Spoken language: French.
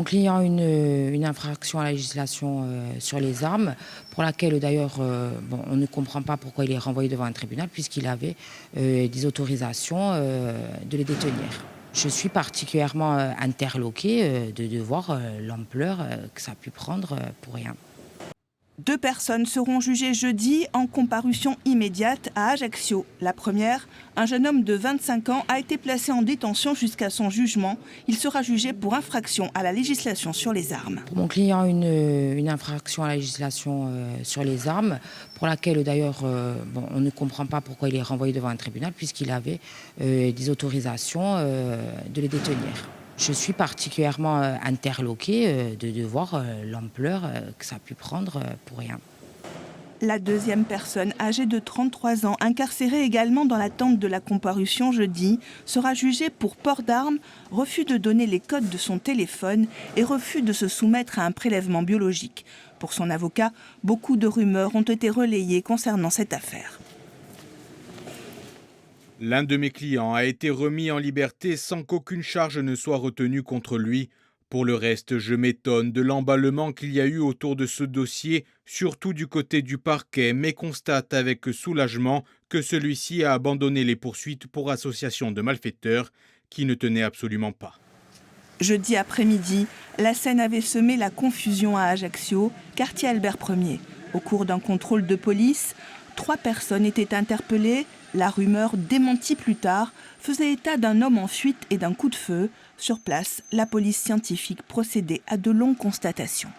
mon client une infraction à la législation sur les armes, pour laquelle d'ailleurs on ne comprend pas pourquoi il est renvoyé devant un tribunal, puisqu'il avait des autorisations de les détenir. Je suis particulièrement interloquée de voir l'ampleur que ça a pu prendre pour rien. 2 personnes seront jugées jeudi en comparution immédiate à Ajaccio. La première, un jeune homme de 25 ans, a été placé en détention jusqu'à son jugement. Il sera jugé pour infraction à la législation sur les armes. Pour mon client, une infraction à la législation sur les armes, pour laquelle d'ailleurs on ne comprend pas pourquoi il est renvoyé devant un tribunal, puisqu'il avait des autorisations de les détenir. Je suis particulièrement interloquée de voir l'ampleur que ça a pu prendre pour rien. La deuxième personne, âgée de 33 ans, incarcérée également dans l'attente de la comparution jeudi, sera jugée pour port d'armes, refus de donner les codes de son téléphone et refus de se soumettre à un prélèvement biologique. Pour son avocat, beaucoup de rumeurs ont été relayées concernant cette affaire. L'un de mes clients a été remis en liberté sans qu'aucune charge ne soit retenue contre lui. Pour le reste, je m'étonne de l'emballement qu'il y a eu autour de ce dossier, surtout du côté du parquet, mais constate avec soulagement que celui-ci a abandonné les poursuites pour association de malfaiteurs qui ne tenaient absolument pas. Jeudi après-midi, la scène avait semé la confusion à Ajaccio, quartier Albert Ier. Au cours d'un contrôle de police, 3 personnes étaient interpellées. La rumeur, démentie plus tard, faisait état d'un homme en fuite et d'un coup de feu. Sur place, la police scientifique procédait à de longues constatations.